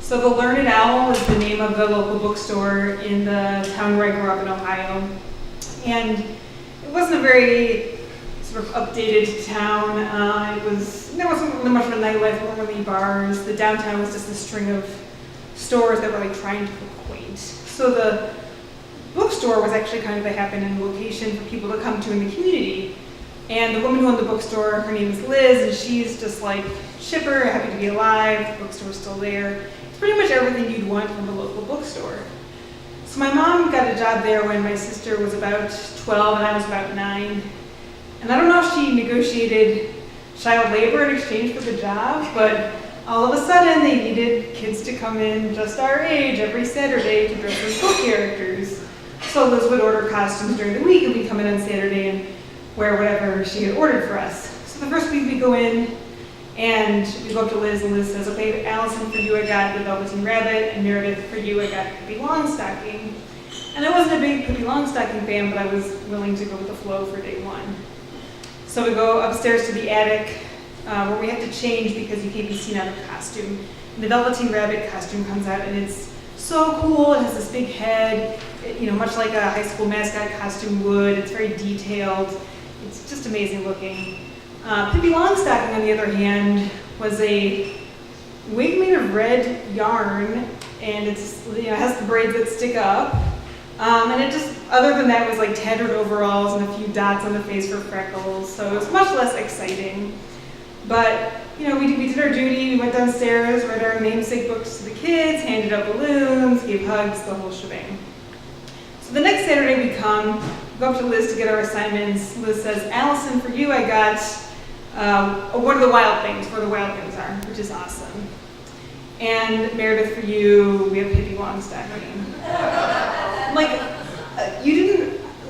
So the Learned Owl is the name of the local bookstore in the town where I grew up in Ohio. And it wasn't a very sort of updated town. There wasn't really much of a nightlife, there weren't really bars. The downtown was just a string of stores that were like trying to look quaint. So the bookstore was actually kind of a happening location for people to come to in the community. And the woman who owned the bookstore, her name is Liz, and she's just like chipper, happy to be alive, the bookstore's still there. It's pretty much everything you'd want from a local bookstore. So my mom got a job there when my sister was about 12 and I was about 9. And I don't know if she negotiated child labor in exchange for the job, but all of a sudden they needed kids to come in just our age every Saturday to dress as book characters. So Liz would order costumes during the week and we'd come in on Saturday and wear whatever she had ordered for us. So the first week we go in and we go up to Liz and Liz says, okay, Allison, for you I got the Velveteen Rabbit, and Meredith, for you I got Pippi Longstocking. And I wasn't a big Pippi Longstocking fan, but I was willing to go with the flow for day one. So we go upstairs to the attic where we have to change because you can't be seen out of costume. And the Velveteen Rabbit costume comes out and it's so cool. It has this big head, much like a high school mascot costume would. It's very detailed. It's just amazing looking. Pippi Longstocking, on the other hand, was a wig made of red yarn, and it has the braids that stick up. And it just, other than that, was like tattered overalls and a few dots on the face for freckles, so it was much less exciting. But, we did our duty. We went downstairs, read our namesake books to the kids, handed out balloons, gave hugs, the whole shebang. So the next Saturday we go up to Liz to get our assignments. Liz says, Allison, for you I got what are the wild things, where the wild things are, which is awesome. And Meredith, for you, we have Pippi Longstocking.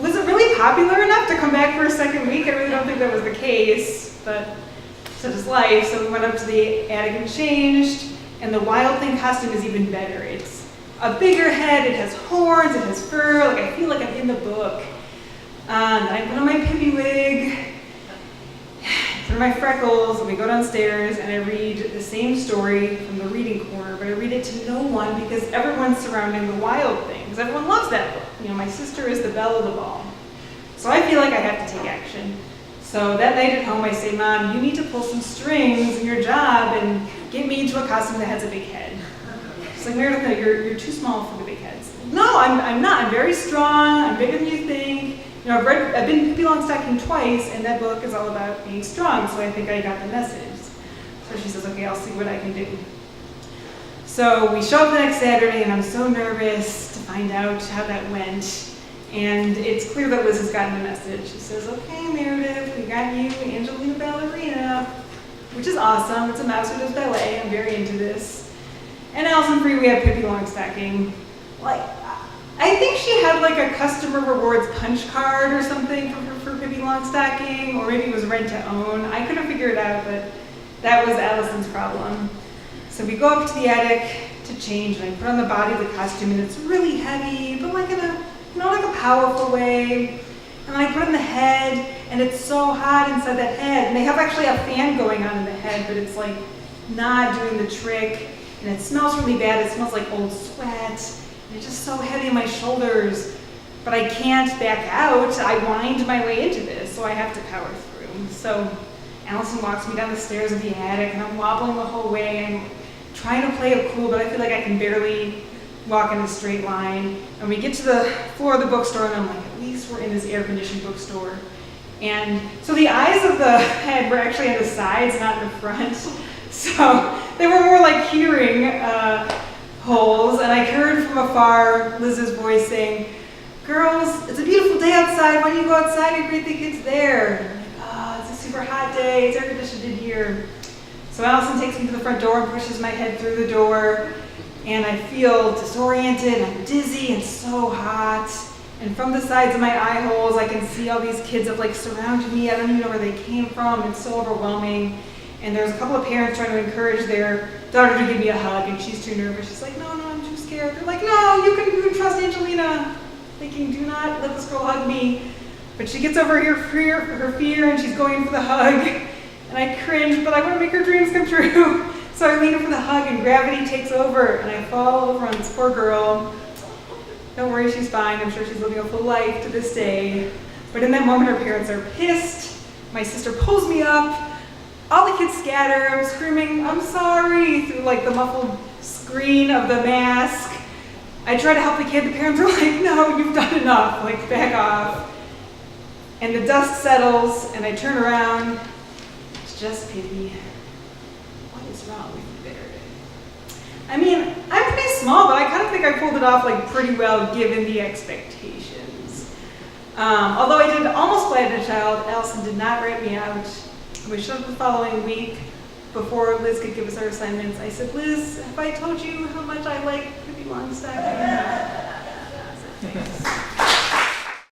Was it really popular enough to come back for a second week? I really don't think that was the case, but such is life. So we went up to the attic and changed, and the wild thing costume is even better. It's a bigger head, it has horns, it has fur, I feel like I'm in the book. And I put on my Pippi wig, through my freckles, and we go downstairs and I read the same story from the reading corner, but I read it to no one because everyone's surrounding the wild things. Everyone loves that book. My sister is the belle of the ball. So I feel like I have to take action. So that night at home I say, Mom, you need to pull some strings in your job and get me into a costume that has a big head. She's like, Meredith, no, you're too small for the big heads. No, I'm not. I'm very strong. I'm bigger than you think. I've been Pippi Longstocking twice, and that book is all about being strong, so I think I got the message. So she says, okay, I'll see what I can do. So we show up the next Saturday, and I'm so nervous to find out how that went. And it's clear that Liz has gotten the message. She says, okay, Meredith, we got you Angelina Ballerina, which is awesome. It's a mouse who does ballet. I'm very into this. And Allison, for you, we have Pippi Longstocking. I think she had a customer rewards punch card or something for Pippi Longstocking, or maybe it was rent to own. I couldn't figure it out, but that was Allison's problem. So we go up to the attic to change, and I put on the body of the costume, and it's really heavy, but in a powerful way. And then I put it in the head, and it's so hot inside that head. And they have actually a fan going on in the head, but it's not doing the trick. And it smells really bad. It smells like old sweat. It's just so heavy on my shoulders, but I can't back out. I wind my way into this, so I have to power through. So Allison walks me down the stairs of the attic, and I'm wobbling the whole way. I'm trying to play it cool, but I feel like I can barely walk in a straight line. And we get to the floor of the bookstore, and I'm like, at least we're in this air-conditioned bookstore. And so the eyes of the head were actually on the sides, not in the front. So they were more like hearing holes, and I heard from afar Liz's voice saying, girls, it's a beautiful day outside. Why don't you go outside and greet the kids there? I'm like, it's a super hot day. It's air conditioned in here. So Allison takes me to the front door and pushes my head through the door, and I feel disoriented. I'm dizzy and so hot. And from the sides of my eye holes, I can see all these kids have surrounded me. I don't even know where they came from. It's so overwhelming. And there's a couple of parents trying to encourage their daughter to give me a hug, and she's too nervous. She's like, no, I'm too scared. They're like, no, you can trust Angelina. Thinking, do not let this girl hug me. But she gets over her fear, and she's going for the hug. And I cringe, but I want to make her dreams come true. So I lean in for the hug and gravity takes over and I fall over on this poor girl. Don't worry, she's fine. I'm sure she's living a full life to this day. But in that moment, her parents are pissed. My sister pulls me up. All the kids scatter. I'm screaming, I'm sorry, through like the muffled screen of the mask. I try to help the kid. The parents are like, no, you've done enough. Like, back off. And the dust settles and I turn around. It's just pity. What is wrong with you, Meredith? I mean, I'm pretty small, but I kind of think I pulled it off like pretty well given the expectations. Although I did almost play as a child, Allison did not write me out. We showed up the following week before Liz could give us our assignments. I said, Liz, have I told you how much I like Pippi Longstocking? Thanks.